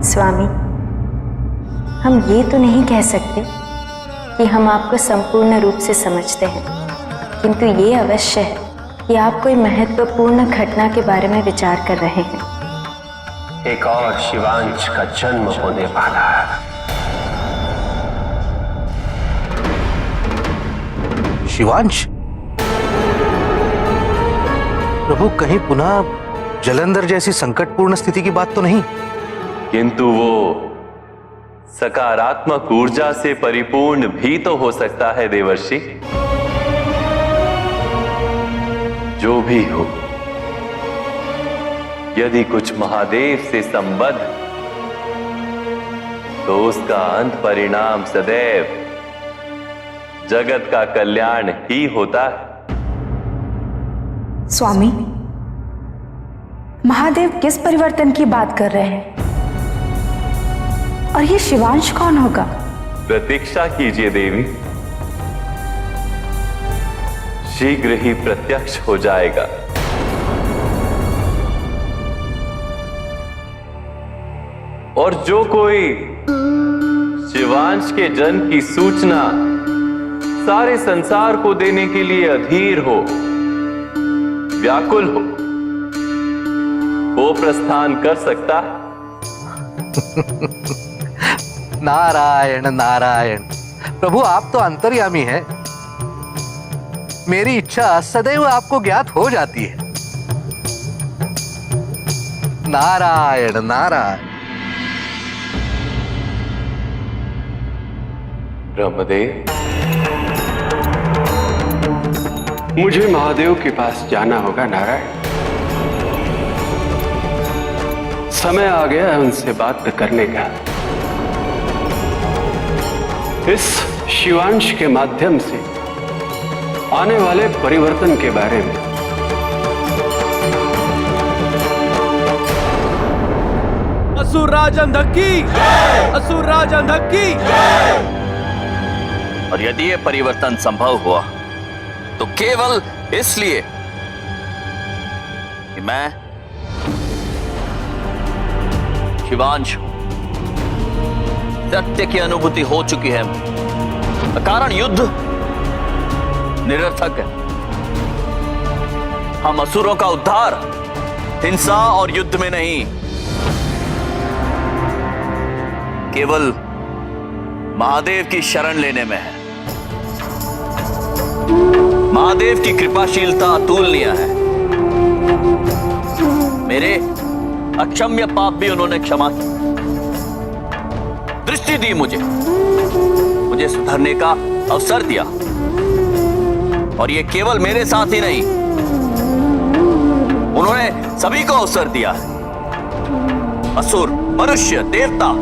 स्वामी, हम ये तो नहीं कह सकते कि हम आपको संपूर्ण रूप से समझते हैं, किंतु ये अवश्य है कि आप कोई महत्वपूर्ण घटना के बारे में विचार कर रहे हैं। एक और शिवांश का जन्म होने वाला है। शिवांश? प्रभु, कहीं पुनः जलंधर जैसी संकटपूर्ण स्थिति की बात तो नहीं? किंतु वो सकारात्मक ऊर्जा से परिपूर्ण भी तो हो सकता है देवर्षि। जो भी हो, यदि कुछ महादेव से संबद्ध, तो उसका अंत परिणाम सदैव जगत का कल्याण ही होता है। स्वामी, महादेव किस परिवर्तन की बात कर रहे हैं? और ये शिवांश कौन होगा? प्रतीक्षा कीजिए देवी, शीघ्र ही प्रत्यक्ष हो जाएगा। और जो कोई शिवांश के जन्म की सूचना सारे संसार को देने के लिए अधीर हो, व्याकुल हो, वो प्रस्थान कर सकता है। नारायण नारायण। प्रभु, आप तो अंतर्यामी हैं। मेरी इच्छा सदैव आपको ज्ञात हो जाती है। नारायण नारायण। ब्रह्मदेव, मुझे महादेव के पास जाना होगा नारायण। समय आ गया है उनसे बात करने का। इस शिवांश के माध्यम से आने वाले परिवर्तन के बारे में। असुरराज अंधक की, असुरराज अंधक की। और यदि ये परिवर्तन संभव हुआ तो केवल इसलिए कि मैं शिवांश हूं। सत्य की अनुभूति हो चुकी है, कारण युद्ध निरर्थक है। हम असुरों का उद्धार हिंसा और युद्ध में नहीं, केवल महादेव की शरण लेने में है। महादेव की कृपाशीलता अतुलनीय है। मेरे अक्षम्य पाप भी उन्होंने क्षमा किया, दृष्टि दी मुझे सुधरने का अवसर दिया। और ये केवल मेरे साथ ही नहीं, उन्होंने सभी को अवसर दिया है। असुर, मनुष्य, देवता,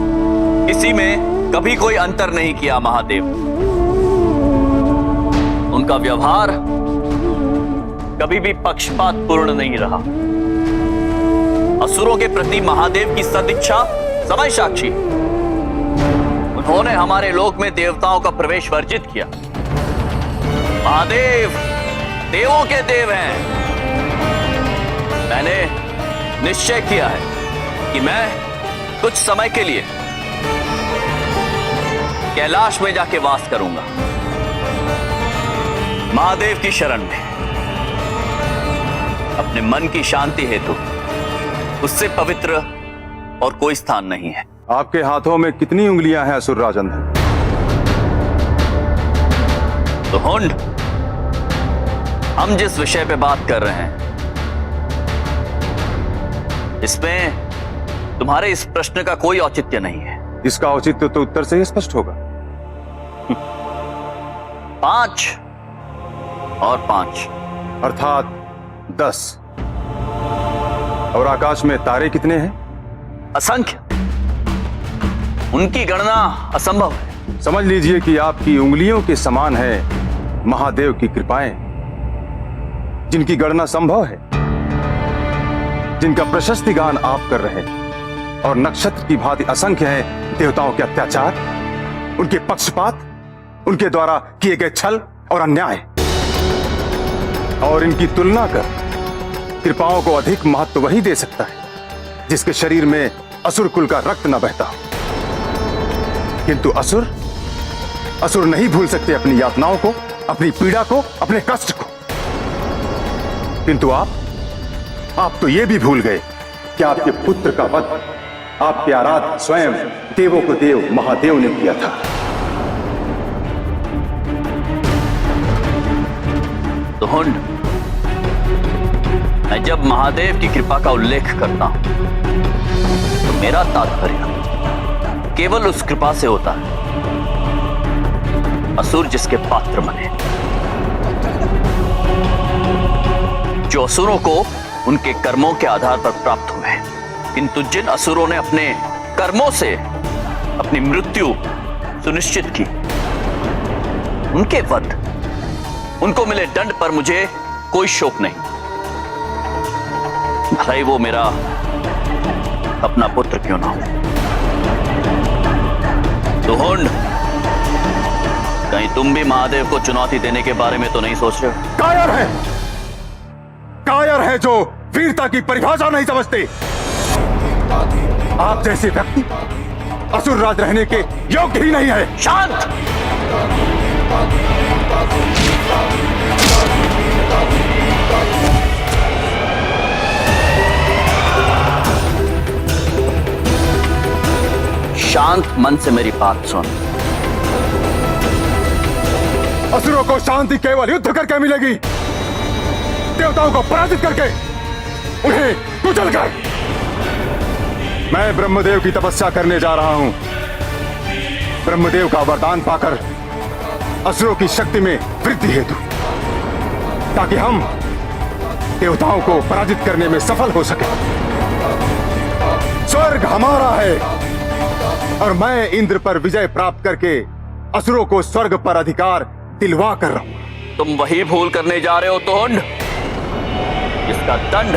किसी में कभी कोई अंतर नहीं किया महादेव। उनका व्यवहार कभी भी पक्षपात पूर्ण नहीं रहा। असुरों के प्रति महादेव की सदिच्छा समय साक्षी। उन्होंने हमारे लोक में देवताओं का प्रवेश वर्जित किया। महादेव देवों के देव हैं। मैंने निश्चय किया है कि मैं कुछ समय के लिए कैलाश में जाके वास करूंगा, महादेव की शरण में। अपने मन की शांति हेतु उससे पवित्र और कोई स्थान नहीं है। आपके हाथों में कितनी उंगलियां हैं असुरराज अंधक? तो हुंड, हम जिस विषय पे बात कर रहे हैं, इसमें तुम्हारे इस प्रश्न का कोई औचित्य नहीं है। इसका औचित्य तो उत्तर से ही स्पष्ट होगा। 5 और 5 अर्थात 10। और आकाश में तारे कितने हैं? असंख्य। उनकी गणना असंभव है। समझ लीजिए कि आपकी उंगलियों के समान है महादेव की कृपाएं, जिनकी गणना संभव है, जिनका प्रशस्ति गान आप कर रहे हैं। और नक्षत्र की भांति असंख्य हैं देवताओं के अत्याचार, उनके पक्षपात, उनके द्वारा किए गए छल और अन्याय। और इनकी तुलना कर कृपाओं को अधिक महत्व वही दे सकता है जिसके शरीर में असुर कुल का रक्त न बहता हो। किंतु असुर नहीं भूल सकते अपनी यातनाओं को, अपनी पीड़ा को, अपने कष्ट को। किंतु आप तो ये भी भूल गए कि आपके पुत्र का वध आपके आराध्य स्वयं देवों को देव महादेव ने किया था। तो मैं जब महादेव की कृपा का उल्लेख करता हूं तो मेरा तात्पर्य केवल उस कृपा से होता है असुर जिसके पात्र बने, जो असुरों को उनके कर्मों के आधार पर प्राप्त हुए। किंतु जिन असुरों ने अपने कर्मों से अपनी मृत्यु सुनिश्चित की, उनके वध, उनको मिले दंड पर मुझे कोई शोक नहीं। भले वो मेरा अपना पुत्र क्यों ना हो। तो कहीं तुम भी महादेव को चुनौती देने के बारे में तो नहीं सोच रहे हो? कायर है जो वीरता की परिभाषा नहीं समझते। आप जैसे व्यक्ति असुर राज रहने के योग्य ही नहीं है। शांत! शांत मन से मेरी बात सुन। असुरों को शांति केवल युद्ध करके मिलेगी, देवताओं को पराजित करके, उन्हें कुचल कर। मैं ब्रह्मदेव की तपस्या करने जा रहा हूं। ब्रह्मदेव का वरदान पाकर असुरों की शक्ति में वृद्धि हेतु, ताकि हम देवताओं को पराजित करने में सफल हो सके। स्वर्ग हमारा है और मैं इंद्र पर विजय प्राप्त करके असुरों को स्वर्ग पर अधिकार दिलवा कर रहा हूं। तुम वही भूल करने जा रहे हो तोंड, इसका दंड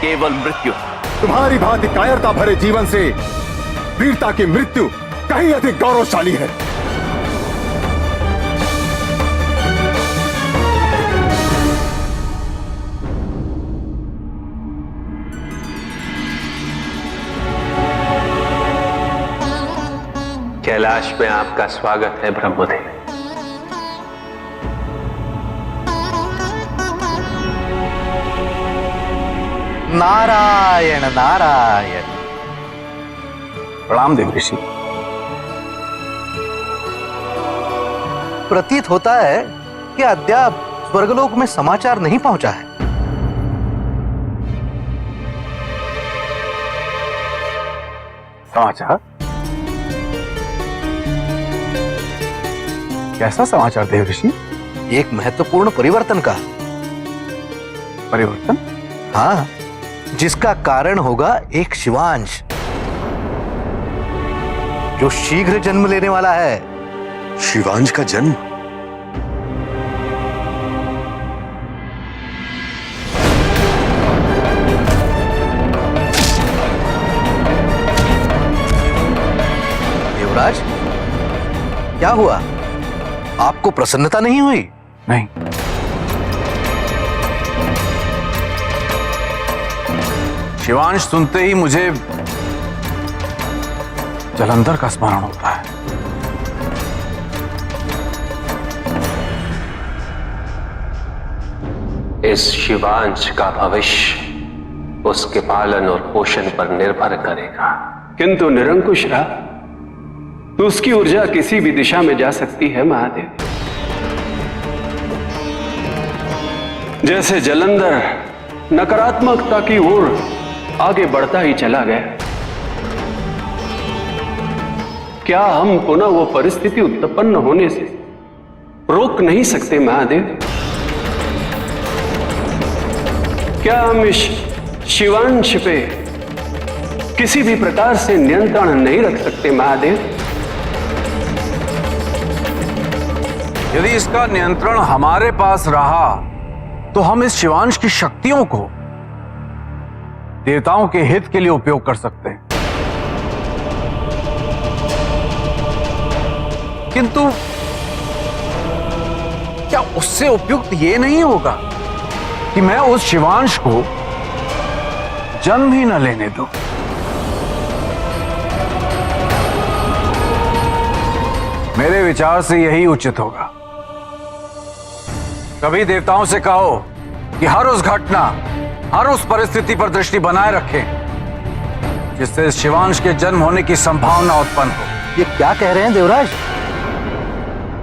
केवल मृत्यु। तुम्हारी भांति कायरता भरे जीवन से वीरता की मृत्यु कहीं अधिक गौरवशाली है। कैलाश में आपका स्वागत है ब्रह्मदेव। नारायण नारायण। प्रणाम देव ऋषि। प्रतीत होता है कि अद्याप स्वर्गलोक में समाचार नहीं पहुंचा है। समाचार? कैसा समाचार देव ऋषि? एक महत्वपूर्ण परिवर्तन का। परिवर्तन? हाँ, जिसका कारण होगा एक शिवांश जो शीघ्र जन्म लेने वाला है। शिवांश का जन्म? देवराज, क्या हुआ? आपको प्रसन्नता नहीं हुई? नहीं। शिवांश सुनते ही मुझे जलंधर का स्मरण होता है। इस शिवांश का भविष्य उसके पालन और पोषण पर निर्भर करेगा। किंतु निरंकुश रहा तो उसकी ऊर्जा किसी भी दिशा में जा सकती है महादेव। जैसे जलंधर नकारात्मकता की ओर आगे बढ़ता ही चला गया, क्या हम पुनः वो परिस्थिति उत्पन्न होने से रोक नहीं सकते महादेव? क्या हम इस शिवांश पे किसी भी प्रकार से नियंत्रण नहीं रख सकते महादेव? यदि इसका नियंत्रण हमारे पास रहा तो हम इस शिवांश की शक्तियों को देवताओं के हित के लिए उपयोग कर सकते हैं। किंतु क्या उससे उपयुक्त यह नहीं होगा कि मैं उस शिवांश को जन्म ही न लेने दूं? विचार से यही उचित होगा। कभी देवताओं से कहो कि हर उस घटना, हर उस परिस्थिति पर दृष्टि बनाए रखें जिससे शिवांश के जन्म होने की संभावना उत्पन्न हो। ये क्या कह रहे हैं देवराज?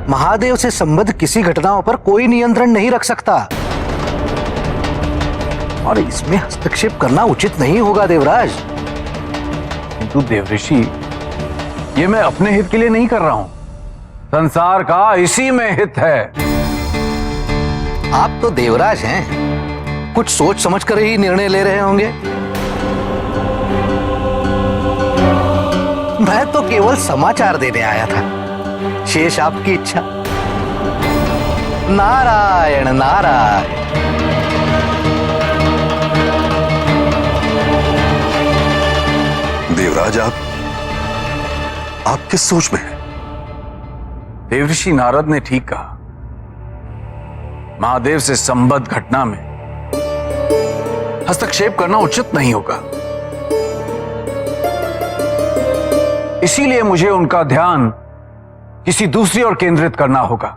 महादेव से संबद्ध किसी घटनाओं पर कोई नियंत्रण नहीं रख सकता और इसमें हस्तक्षेप करना उचित नहीं होगा देवराज। किंतु देवऋषि, ये मैं अपने हित के लिए नहीं कर रहा हूं, संसार का इसी में हित है। आप तो देवराज हैं, कुछ सोच समझ कर ही निर्णय ले रहे होंगे। मैं तो केवल समाचार देने आया था, शेष आपकी इच्छा। नारायण नारायण। देवराज, आप किस सोच में हैं? देवऋषि नारद ने ठीक कहा, महादेव से संबद्ध घटना में हस्तक्षेप करना उचित नहीं होगा। इसीलिए मुझे उनका ध्यान किसी दूसरी ओर केंद्रित करना होगा,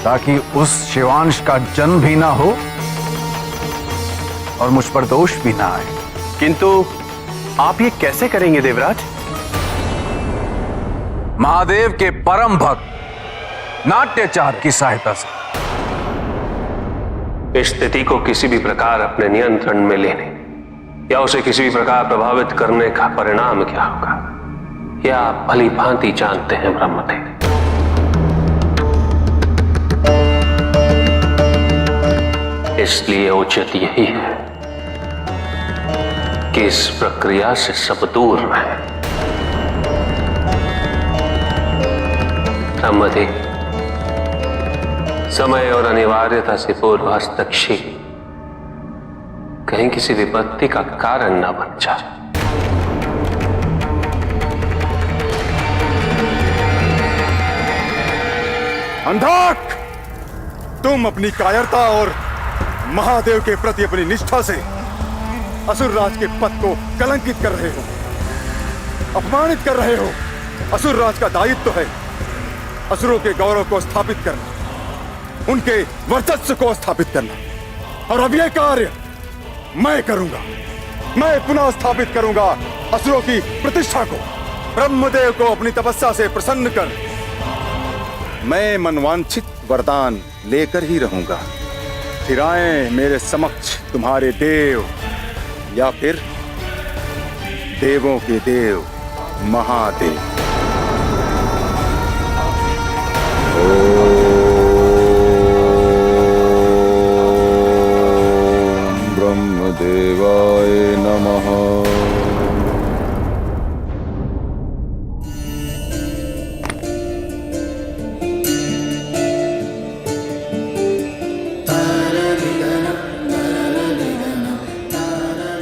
ताकि उस शिवांश का जन्म भी ना हो और मुझ पर दोष भी ना आए। किंतु आप ये कैसे करेंगे देवराज? महादेव के परम भक्त नाट्यचार की सहायता से। इस स्थिति को किसी भी प्रकार अपने नियंत्रण में लेने या उसे किसी भी प्रकार प्रभावित करने का परिणाम क्या होगा, यह आप भली भांति जानते हैं ब्रह्मदेव। इसलिए उचित यही है कि इस प्रक्रिया से सब दूर रहे। ब्रह्मदेव, समय और अनिवार्यता से पूर्व हस्तक्षेप कहीं किसी विपत्ति का कारण न बन जाए। अंधक, तुम अपनी कायरता और महादेव के प्रति अपनी निष्ठा से असुरराज के पद को कलंकित कर रहे हो, अपमानित कर रहे हो। असुरराज का दायित्व है असुरों के गौरव को स्थापित करना, उनके वर्चस्व को स्थापित करना, और अब यह कार्य मैं करूंगा। मैं पुनः स्थापित करूंगा असुरों की प्रतिष्ठा को। ब्रह्मदेव को अपनी तपस्या से प्रसन्न कर मैं मनवांछित वरदान लेकर ही रहूंगा। फिर आए मेरे समक्ष तुम्हारे देव या फिर देवों के देव महादेव। ब्रह्मदेवाय नमः।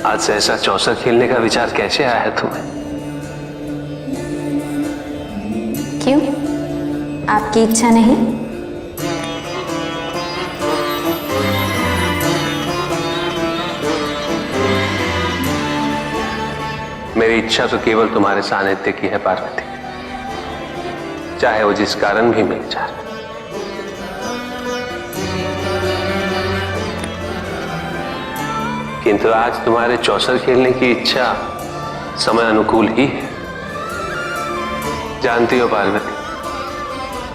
आज से ऐसा चौसर खेलने का विचार कैसे आया है तुम्हें? क्यों, आपकी इच्छा नहीं? मेरी इच्छा तो केवल तुम्हारे सानिध्य की है पार्वती, चाहे वो जिस कारण भी मिल जाए। किंतु आज तुम्हारे चौसर खेलने की इच्छा समय अनुकूल ही है। जानती हो पार्वती,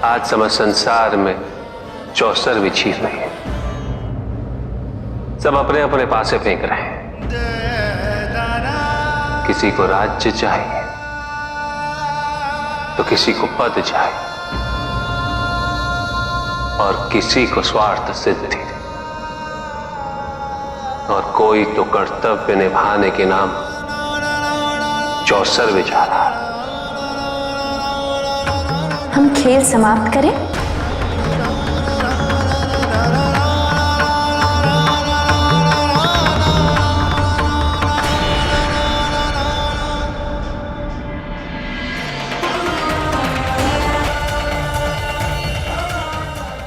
आज समस्त संसार में चौसर बिछी रही है। सब अपने अपने पासे फेंक रहे हैं। किसी को राज्य चाहिए तो किसी को पद चाहिए और किसी को स्वार्थ सिद्धि, और कोई तो कर्तव्य निभाने के नाम चौसर बिछा रहा है। हम खेल समाप्त करें?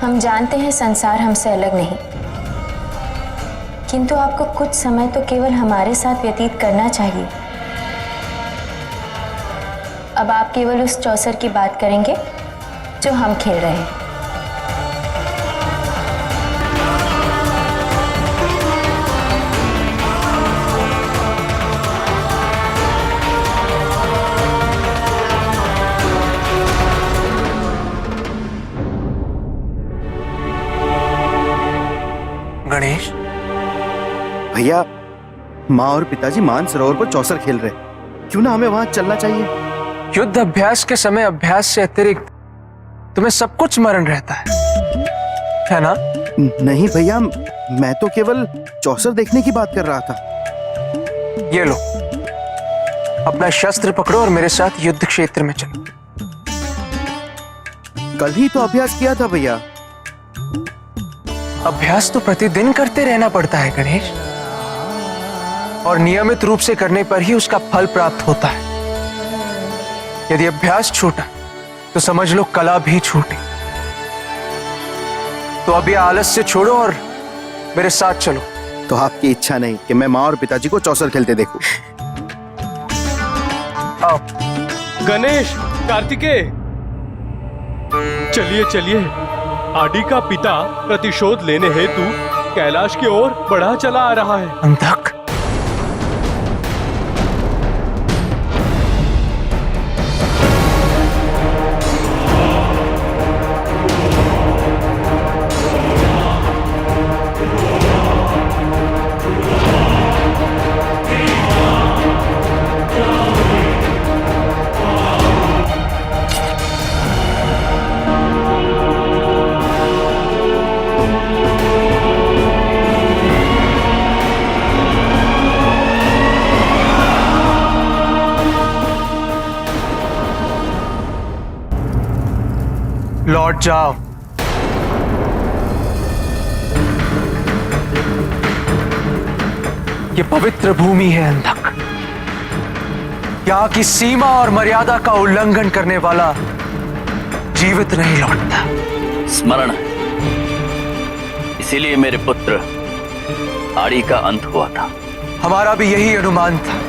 हम जानते हैं संसार हमसे अलग नहीं, किंतु आपको कुछ समय तो केवल हमारे साथ व्यतीत करना चाहिए। अब आप केवल उस चौसर की बात करेंगे जो हम खेल रहे हैं। गणेश, भैया, माँ और पिताजी मानसरोवर पर चौसर खेल रहे, क्यों ना हमें वहां चलना चाहिए? युद्ध अभ्यास के समय अभ्यास से अतिरिक्त तुम्हें सब कुछ स्मरण रहता है ना? नहीं भैया, मैं तो केवल चौसर देखने की बात कर रहा था। ये लो, अपना शस्त्र पकड़ो और मेरे साथ युद्ध क्षेत्र में चलो। कल ही तो अभ्यास किया था भैया। अभ्यास तो प्रतिदिन करते रहना पड़ता है गणेश, और नियमित रूप से करने पर ही उसका फल प्राप्त होता है। यदि अभ्यास छूटा तो समझ लो कला भी छूटी। तो अब ये आलस्य छोड़ो और मेरे साथ चलो। तो आपकी इच्छा नहीं कि मैं माँ और पिताजी को चौसर खेलते देखूं? आओ। गणेश, कार्तिकेय, चलिए चलिए। आदि का पिता प्रतिशोध लेने हेतु कैलाश की ओर बढ़ा चला आ रहा है। अंधक, लौट जाओ। ये पवित्र भूमि है अंधक। यहाँ की सीमा और मर्यादा का उल्लंघन करने वाला जीवित नहीं लौटता। स्मरण है, इसीलिए मेरे पुत्र आड़ी का अंत हुआ था। हमारा भी यही अनुमान था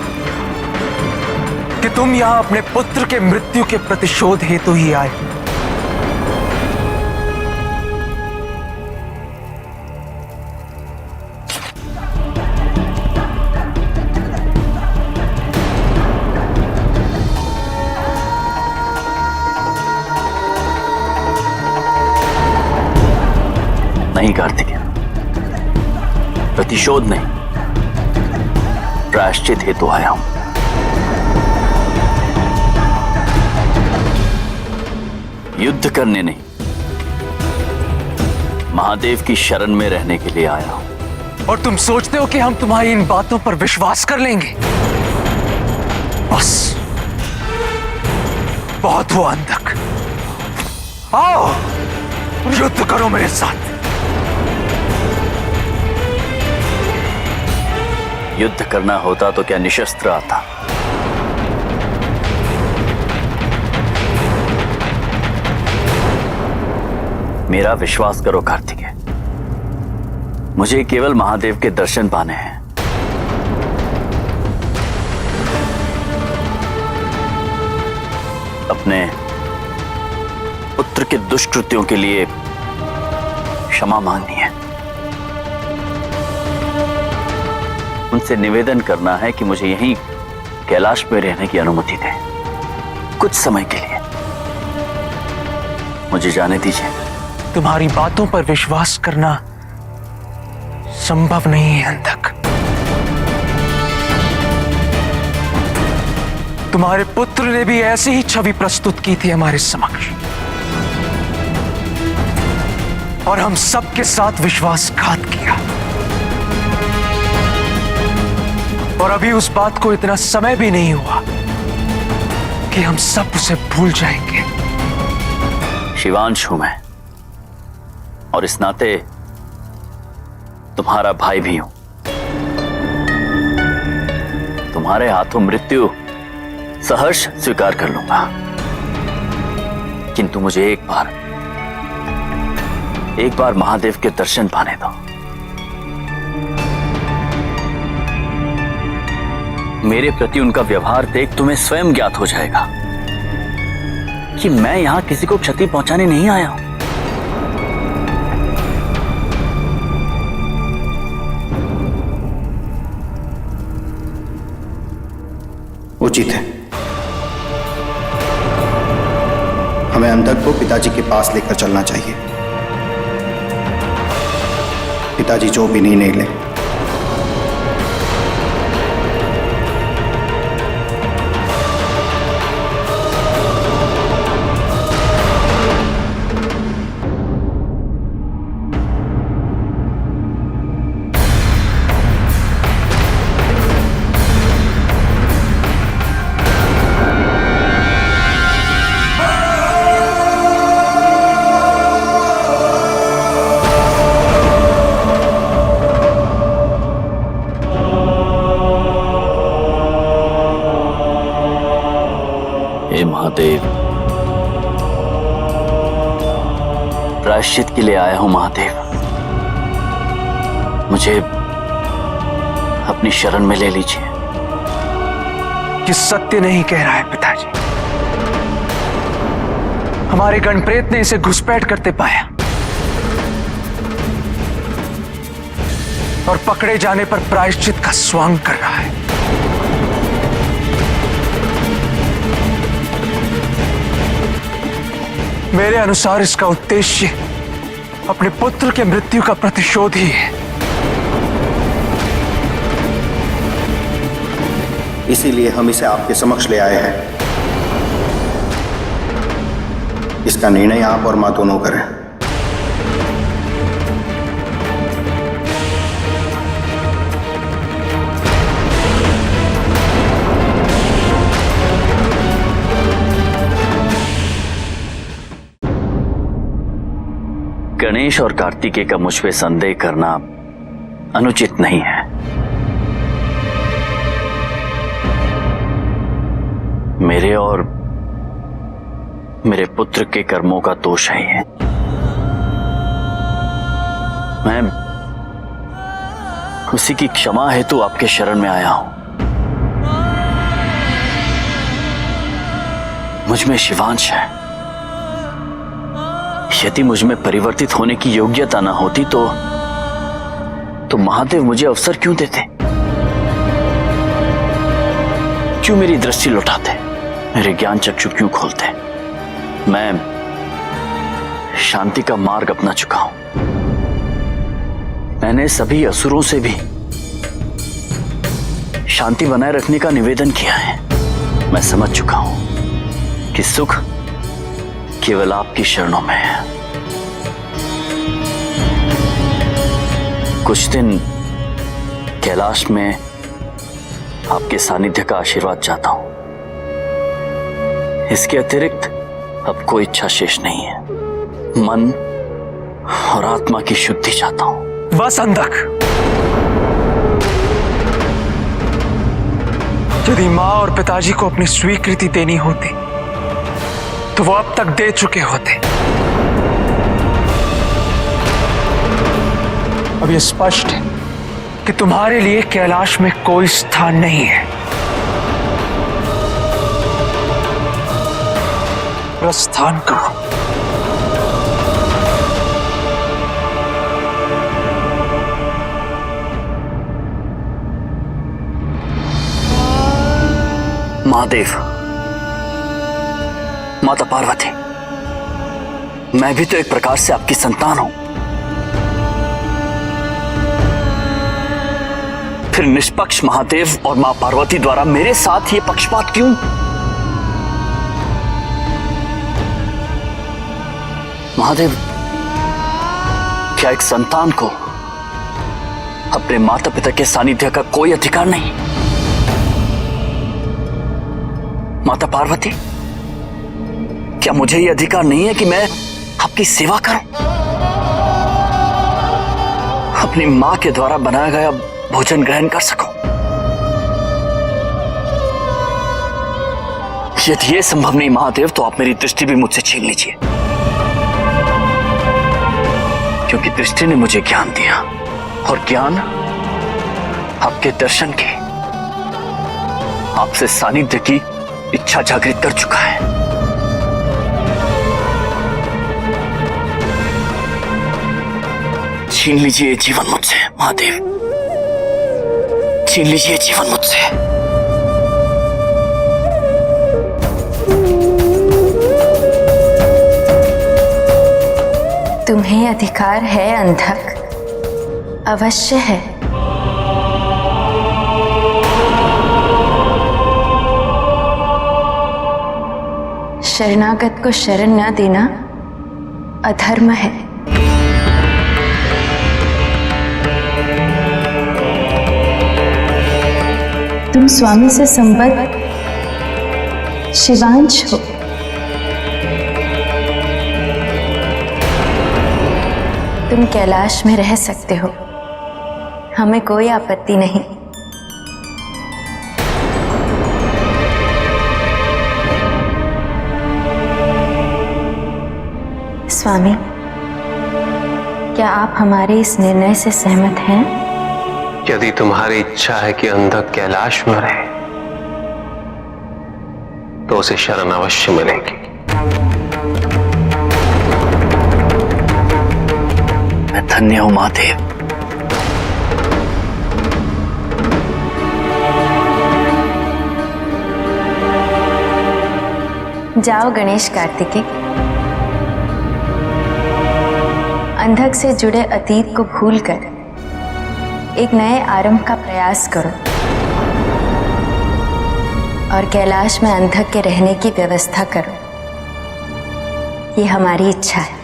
कि तुम यहां अपने पुत्र के मृत्यु के प्रतिशोध हेतु ही आए। नहीं कार्तिकेय, प्रतिशोध नहीं, प्रायश्चित हेतु आया हूं। युद्ध करने नहीं, महादेव की शरण में रहने के लिए आया हूं। और तुम सोचते हो कि हम तुम्हारी इन बातों पर विश्वास कर लेंगे? बस बहुत हुआ अंधक। आओ, युद्ध करो मेरे साथ। युद्ध करना होता तो क्या निशस्त्र आता? मेरा विश्वास करो कार्तिकेय, मुझे केवल महादेव के दर्शन पाने हैं। अपने पुत्र के दुष्कृत्यों के लिए क्षमा मांगनी है। उनसे निवेदन करना है कि मुझे यहीं कैलाश में रहने की अनुमति दें, कुछ समय के लिए। मुझे जाने दीजिए। तुम्हारी बातों पर विश्वास करना संभव नहीं है अंधक। तुम्हारे पुत्र ने भी ऐसी ही छवि प्रस्तुत की थी हमारे समक्ष, और हम सबके साथ विश्वासघात किया। और अभी उस बात को इतना समय भी नहीं हुआ कि हम सब उसे भूल जाएंगे। शिवांश हूं मैं, और इस नाते तुम्हारा भाई भी हूं। तुम्हारे हाथों मृत्यु सहर्ष स्वीकार कर लूंगा, किंतु मुझे एक बार महादेव के दर्शन पाने दो। मेरे प्रति उनका व्यवहार देख तुम्हें स्वयं ज्ञात हो जाएगा कि मैं यहां किसी को क्षति पहुंचाने नहीं आया हूं। उचित है, हमें अंधक को पिताजी के पास लेकर चलना चाहिए। पिताजी जो भी निर्णय ले। हे महादेव, प्रायश्चित के लिए आया हूं महादेव। मुझे अपनी शरण में ले लीजिए। ये सत्य नहीं कह रहा है पिताजी। हमारे गणप्रेत ने इसे घुसपैठ करते पाया और पकड़े जाने पर प्रायश्चित का स्वांग कर रहा है। मेरे अनुसार इसका उद्देश्य अपने पुत्र के मृत्यु का प्रतिशोध ही है। इसीलिए हम इसे आपके समक्ष ले आए हैं। इसका निर्णय आप और मां दोनों करें। गणेश और कार्तिकेय का मुझ पे संदेह करना अनुचित नहीं है। मेरे और मेरे पुत्र के कर्मों का दोष है ये। मैं उसी की क्षमा हेतु आपके शरण में आया हूं। मुझ में शिवांश है। यदि मुझ में परिवर्तित होने की योग्यता ना होती तो महादेव मुझे अवसर क्यों देते? क्यों मेरी दृष्टि लौटाते? मेरे ज्ञान चक्षु क्यों खोलते? मैं शांति का मार्ग अपना चुका हूं। मैंने सभी असुरों से भी शांति बनाए रखने का निवेदन किया है। मैं समझ चुका हूं कि सुख केवल आपकी शरणों में है। कुछ दिन कैलाश में आपके सानिध्य का आशीर्वाद चाहता हूं। इसके अतिरिक्त अब कोई इच्छा शेष नहीं है। मन और आत्मा की शुद्धि चाहता हूं। बस अंधक, यदि मां और पिताजी को अपनी स्वीकृति देनी होती तो वो अब तक दे चुके होते। अब यह स्पष्ट है कि तुम्हारे लिए कैलाश में कोई स्थान नहीं है। प्रस्थान करो। महादेव, माता पार्वती, मैं भी तो एक प्रकार से आपकी संतान हूं। फिर निष्पक्ष महादेव और मां पार्वती द्वारा मेरे साथ ये पक्षपात क्यों? महादेव, क्या एक संतान को अपने माता पिता के सानिध्य का कोई अधिकार नहीं? माता पार्वती, क्या मुझे यह अधिकार नहीं है कि मैं आपकी सेवा करूं? अपनी मां के द्वारा बनाया गया भोजन ग्रहण कर सकूं? यदि यह संभव नहीं महादेव, तो आप मेरी दृष्टि भी मुझसे छीन लीजिए, क्योंकि दृष्टि ने मुझे ज्ञान दिया और ज्ञान आपके दर्शन की, आपसे सानिध्य की इच्छा जागृत कर चुका है। छीन लीजिए जीवन मुझसे महादेव, छीन लीजिए जीवन मुझसे। तुम्हें अधिकार है अंधक, अवश्य है। शरणागत को शरण न देना अधर्म है। तुम स्वामी से संबद्ध शिवांश हो। तुम कैलाश में रह सकते हो, हमें कोई आपत्ति नहीं। स्वामी, क्या आप हमारे इस निर्णय से सहमत हैं? यदि तुम्हारी इच्छा है कि अंधक कैलाश में रहे तो उसे शरण अवश्य मिलेगी। मैं धन्य हूं महादेव। जाओ गणेश कार्तिकेय, अंधक से जुड़े अतीत को भूलकर एक नए आरंभ का प्रयास करो और कैलाश में अंधक के रहने की व्यवस्था करो। ये हमारी इच्छा है।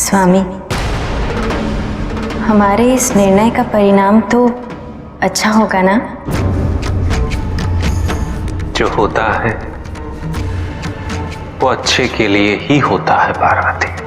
स्वामी, हमारे इस निर्णय का परिणाम तो अच्छा होगा ना? जो होता है वो अच्छे के लिए ही होता है पार्वती।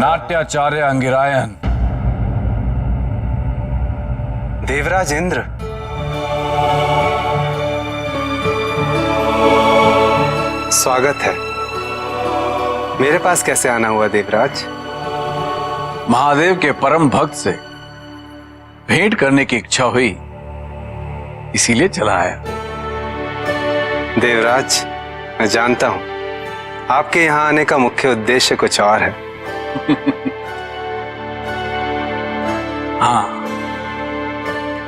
नाट्याचार्य अंगिरायन। देवराज इंद्र, स्वागत है। मेरे पास कैसे आना हुआ देवराज? महादेव के परम भक्त से भेंट करने की इच्छा हुई, इसीलिए चला आया। देवराज, मैं जानता हूं आपके यहां आने का मुख्य उद्देश्य कुछ और है। हाँ,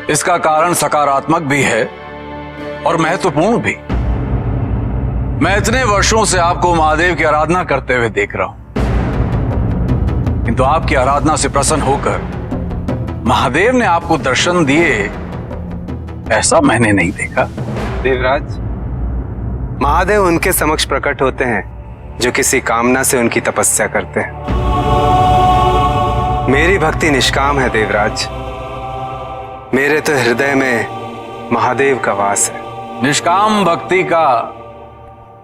इसका कारण सकारात्मक भी है और महत्वपूर्ण भी। मैं इतने वर्षों से आपको महादेव की आराधना करते हुए देख रहा हूं, किंतु आपकी आराधना से प्रसन्न होकर महादेव ने आपको दर्शन दिए, ऐसा मैंने नहीं देखा। देवराज, महादेव उनके समक्ष प्रकट होते हैं जो किसी कामना से उनकी तपस्या करते हैं। मेरी भक्ति निष्काम है देवराज। मेरे तो हृदय में महादेव का वास है। निष्काम भक्ति का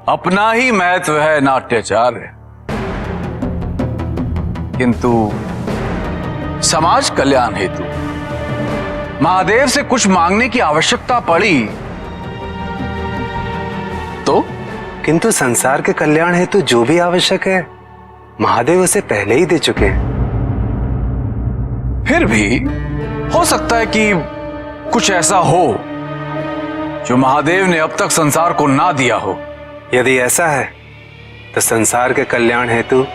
अपना ही महत्व है नाट्याचार्य, किंतु समाज कल्याण हेतु महादेव से कुछ मांगने की आवश्यकता पड़ी तो? किंतु संसार के कल्याण हेतु जो भी आवश्यक है महादेव उसे पहले ही दे चुके हैं। फिर भी हो सकता है कि कुछ ऐसा हो जो महादेव ने अब तक संसार को ना दिया हो। यदि ऐसा है तो संसार के कल्याण हेतु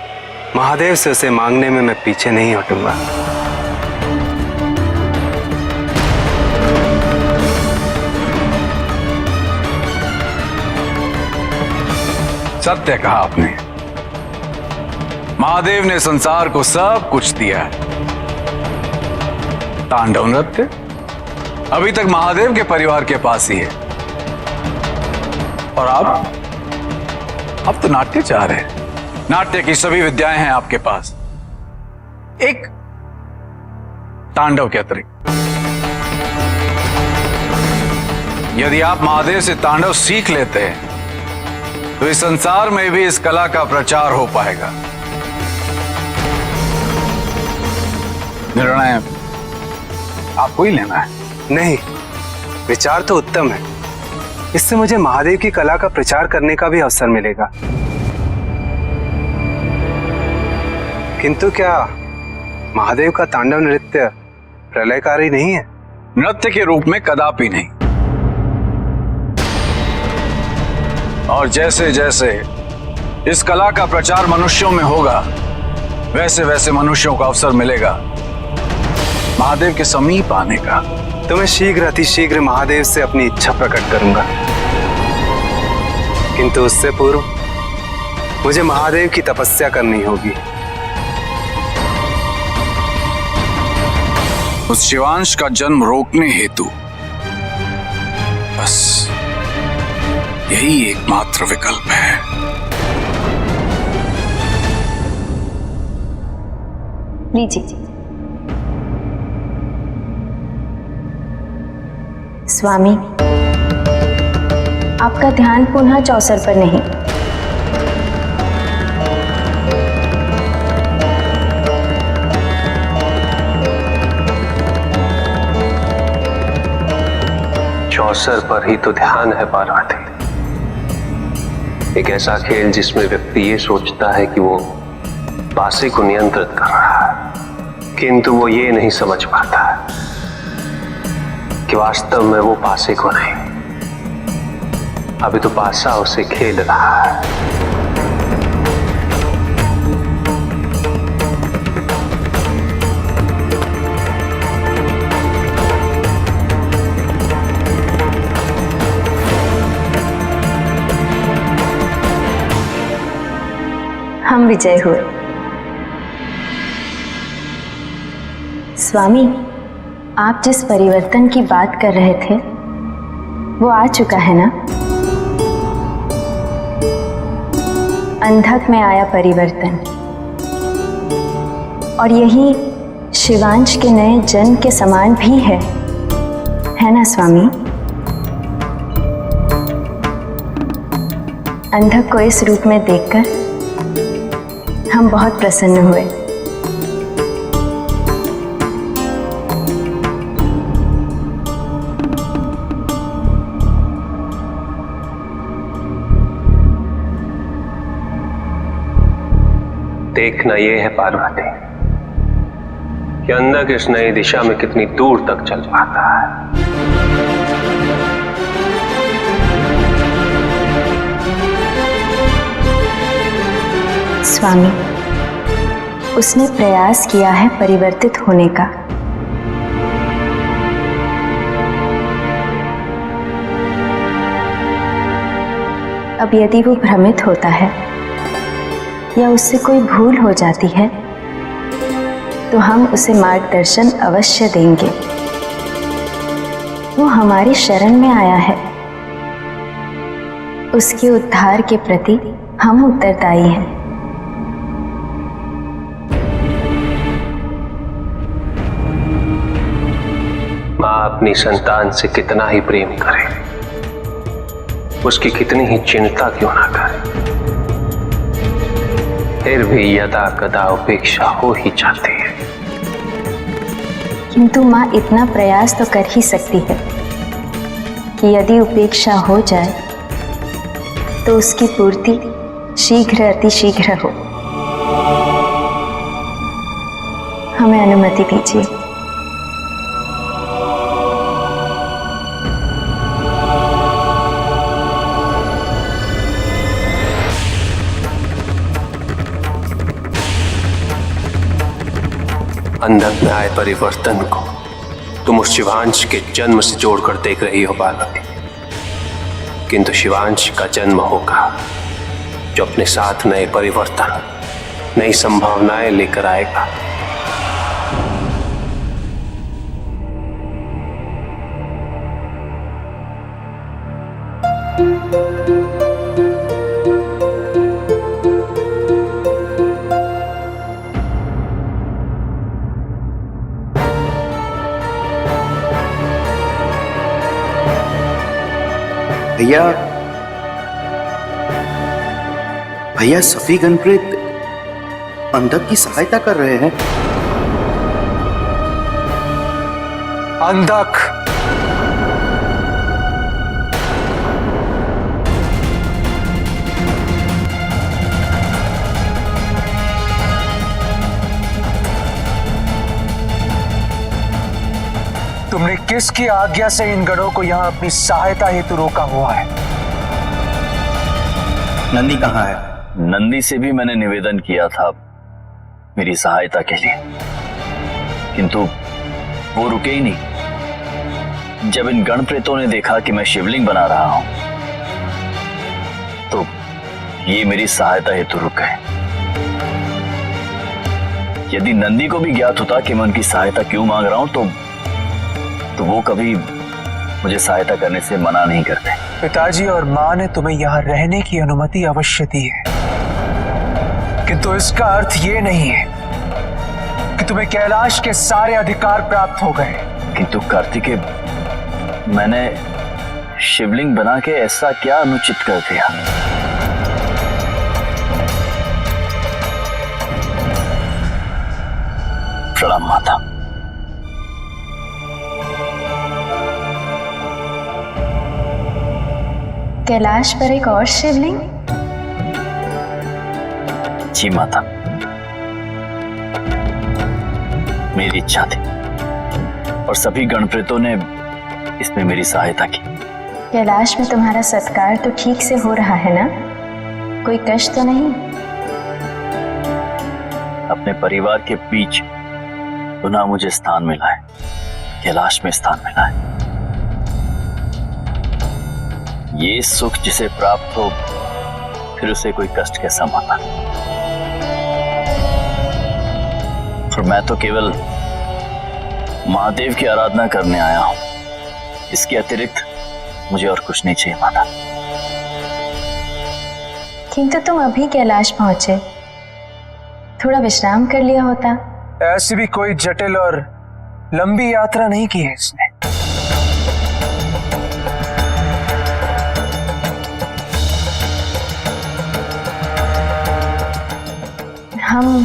महादेव से उसे मांगने में मैं पीछे नहीं हटूंगा। सत्य कहा आपने। महादेव ने संसार को सब कुछ दिया है तांडव नृत्य अभी तक महादेव के परिवार के पास ही है, और आप तो नाट्य चाह रहे हैं। नाट्य की सभी विद्याएं हैं आपके पास, एक तांडव के अतिरिक्त। यदि आप महादेव से तांडव सीख लेते हैं तो इस संसार में भी इस कला का प्रचार हो पाएगा। निर्णय आपको ही लेना है। नहीं, विचार तो उत्तम है। इससे मुझे महादेव की कला का प्रचार करने का भी अवसर मिलेगा। किंतु क्या महादेव का तांडव नृत्य प्रलयकारी नहीं है? नृत्य के रूप में कदापि नहीं। और जैसे जैसे इस कला का प्रचार मनुष्यों में होगा, वैसे वैसे मनुष्यों को अवसर मिलेगा महादेव के समीप आने का। तो मैं शीघ्र अतिशीघ्र महादेव से अपनी इच्छा प्रकट करूंगा, किंतु उससे पूर्व मुझे महादेव की तपस्या करनी होगी। उस शिवांश का जन्म रोकने हेतु बस यही एकमात्र विकल्प है। लीजिए। स्वामी, आपका ध्यान पुनः चौसर पर नहीं, चौसर पर ही तो ध्यान है पार्वती। एक ऐसा खेल जिसमें व्यक्ति ये सोचता है कि वो पासे को नियंत्रित कर रहा है, किंतु वो ये नहीं समझ पाता है कि वास्तव में वो पासे को नहीं, अभी तो पासा उसे खेल रहा है। हम विजय हुए। स्वामी, आप जिस परिवर्तन की बात कर रहे थे वो आ चुका है ना? अंधक में आया परिवर्तन, और यही शिवांश के नए जन्म के समान भी है ना स्वामी? अंधक को इस रूप में देखकर हम बहुत प्रसन्न हुए। देखना यह है पार्वती कि अंधक इस नई दिशा में कितनी दूर तक चल पाता है। स्वामी, उसने प्रयास किया है परिवर्तित होने का। अब यदि वो भ्रमित होता है या उससे कोई भूल हो जाती है तो हम उसे मार्गदर्शन अवश्य देंगे। वो हमारी शरण में आया है, उसके उद्धार के प्रति हम उत्तरदायी हैं। माँ अपनी संतान से कितना ही प्रेम करे, उसकी कितनी ही चिंता क्यों ना करे, फिर भी यदा कदा उपेक्षा हो ही जाती है। किंतु माँ इतना प्रयास तो कर ही सकती है कि यदि उपेक्षा हो जाए तो उसकी पूर्ति शीघ्र अतिशीघ्र हो। हमें अनुमति दीजिए। अंधक में आए परिवर्तन को तुम उस शिवांश के जन्म से जोड़कर देख रही हो पार्वती, किंतु शिवांश का जन्म होगा जो अपने साथ नए परिवर्तन, नई संभावनाएं लेकर आएगा। भैया भैया सफी गणप्रीत अंधक की सहायता कर रहे हैं। अंधक? तुमने किसकी आज्ञा से इन गणों को यहां अपनी सहायता हेतु रोका हुआ है? नंदी कहाँ है? नंदी से भी मैंने निवेदन किया था मेरी सहायता के लिए, किंतु वो रुके ही नहीं। जब इन गण प्रेतों ने देखा कि मैं शिवलिंग बना रहा हूं तो ये मेरी सहायता हेतु रुक गए। यदि नंदी को भी ज्ञात होता कि मैं उनकी सहायता क्यों मांग रहा हूं तो वो कभी मुझे सहायता करने से मना नहीं करते। पिताजी और मां ने तुम्हें यहां रहने की अनुमति अवश्य दी है, किंतु इसका अर्थ ये नहीं है कि तुम्हें कैलाश के सारे अधिकार प्राप्त हो गए। किंतु कार्तिकेय, मैंने शिवलिंग बना के ऐसा क्या अनुचित कर दिया? प्रणाम माता। कैलाश पर एक और शिवलिंग? जी माता, मेरी इच्छा थी और सभी गणप्रेतों ने इसमें मेरी सहायता की। कैलाश में तुम्हारा सत्कार तो ठीक से हो रहा है ना? कोई कष्ट तो नहीं? अपने परिवार के बीच पुनः मुझे स्थान मिला है, कैलाश में स्थान मिला है। ये सुख जिसे प्राप्त हो फिर उसे कोई कष्ट कैसा माना? और मैं तो केवल महादेव की आराधना करने आया हूं, इसके अतिरिक्त मुझे और कुछ नहीं चाहिए माता। किंतु तुम अभी कैलाश पहुंचे, थोड़ा विश्राम कर लिया होता। ऐसी भी कोई जटिल और लंबी यात्रा नहीं की है इसने। हम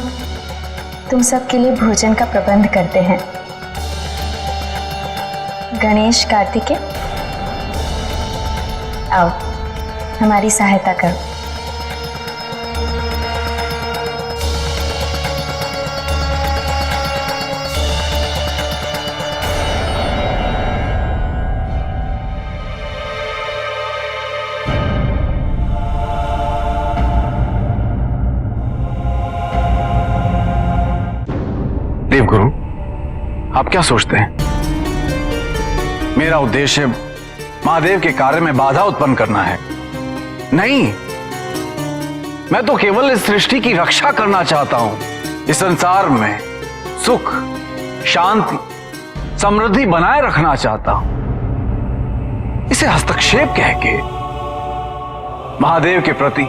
तुम सबके लिए भोजन का प्रबंध करते हैं। गणेश, कार्तिकेय, आओ हमारी सहायता करो। देवगुरु, आप क्या सोचते हैं? मेरा उद्देश्य महादेव के कार्य में बाधा उत्पन्न करना है? नहीं, मैं तो केवल इस सृष्टि की रक्षा करना चाहता हूं। इस संसार में सुख, शांति, समृद्धि बनाए रखना चाहता हूं। इसे हस्तक्षेप कह के महादेव के प्रति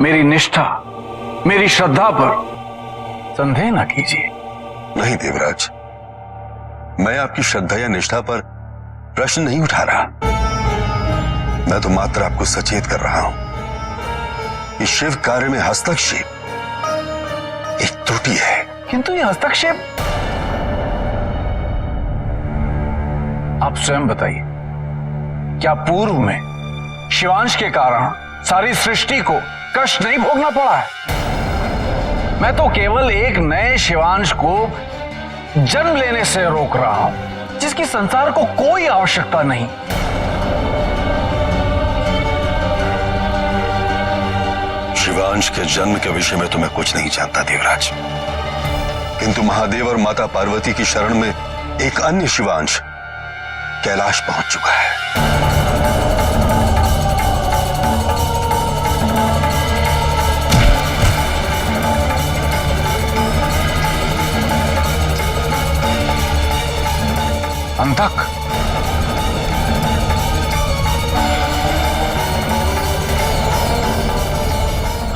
मेरी निष्ठा, मेरी श्रद्धा पर संदेह न कीजिए। नहीं देवराज, मैं आपकी श्रद्धा या निष्ठा पर प्रश्न नहीं उठा रहा। मैं तो मात्र आपको सचेत कर रहा हूं कि शिव कार्य में हस्तक्षेप एक त्रुटि है। किंतु ये हस्तक्षेप, आप स्वयं बताइए, क्या पूर्व में शिवांश के कारण सारी सृष्टि को कष्ट नहीं भोगना पड़ा है? मैं तो केवल एक नए शिवांश को जन्म लेने से रोक रहा हूं, जिसकी संसार को कोई आवश्यकता नहीं। शिवांश के जन्म के विषय में तो मैं कुछ नहीं जानता देवराज, किंतु महादेव और माता पार्वती की शरण में एक अन्य शिवांश कैलाश पहुंच चुका है। अंधक,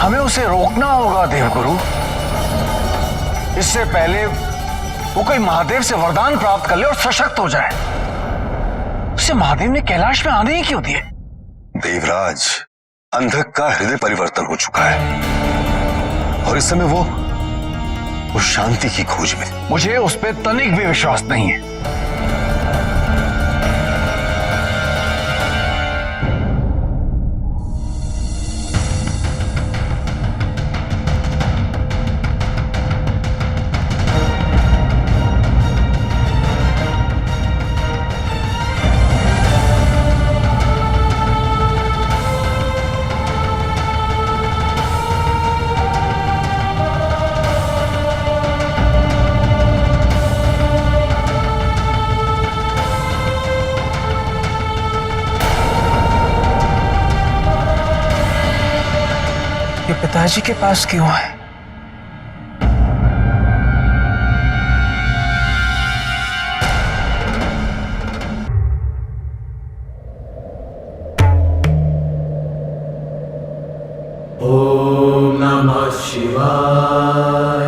हमें उसे रोकना होगा देवगुरु। इससे पहले वो कोई महादेव से वरदान प्राप्त कर ले और सशक्त हो जाए। उसे महादेव ने कैलाश में आने ही क्यों दिए? देवराज, अंधक का हृदय परिवर्तन हो चुका है और इस समय वो शांति की खोज में। मुझे उस पर तनिक भी विश्वास नहीं है। ये पिताजी के पास क्यों है? ओम नमः शिवाय,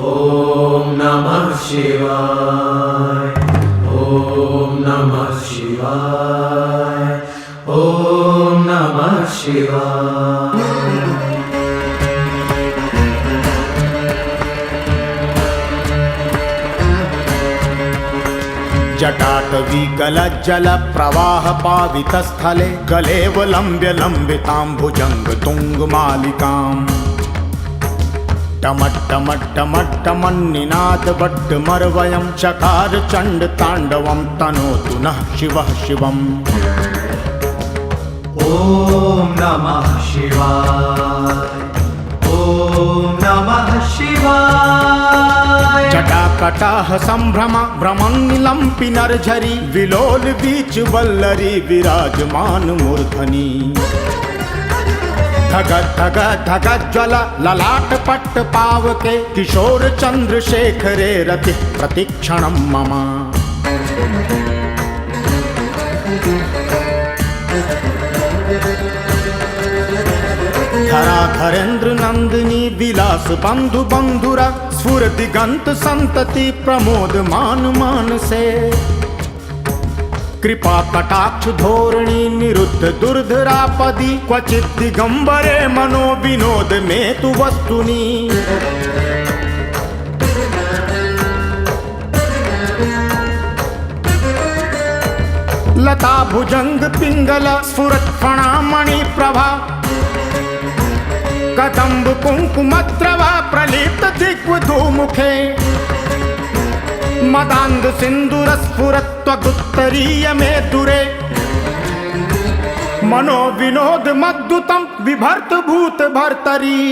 ओम नमः शिवाय, ओम नमः शिवाय, ओम नमः शिवाय। जटाटवीकलज्जल प्रवाह पावितस्थले गलेवलम्ब्य लम्बिताम्बुजङ्ग तुङ्गमालिकाम् टमट्टमट्टमट्टमन्निनादभट्टमर्वयं चकार चण्ड ताण्डवं तनोतु नः शिवः शिवम्। ओम नमः शिवाय, ओम नमः शिवाय। जटाकटाह संभ्रम भ्रमन्निलम्पि नरझरी विलोल बीच वल्लरी विराजमान मूर्धनि। धग धग धग ज्वल ललाट पट्ट पावके किशोर चंद्रशेखरे रति प्रतिक्षणं मम। धराधरेन्द्र नंदिनी विलास बंधु बंधुरा स्फुर दिगंत संतति प्रमोद मान मानसे। कृपा कटाक्ष धोरणी निरुद्ध दुर्धरापदी क्वचित दिगंबरे मनो विनोद में तु वस्तुनि। लता भुजंग पिंगल स्फुरत फणामणि प्रभा कदम्ब कुंकुमद्रवा प्रलिप्त दिग्वधूमुखे। मदांध सिंदूर स्फुरत्वगुत्तरीय में दुरे मनो विनोद मद्दुतम विभर्त भूत भर्तरी।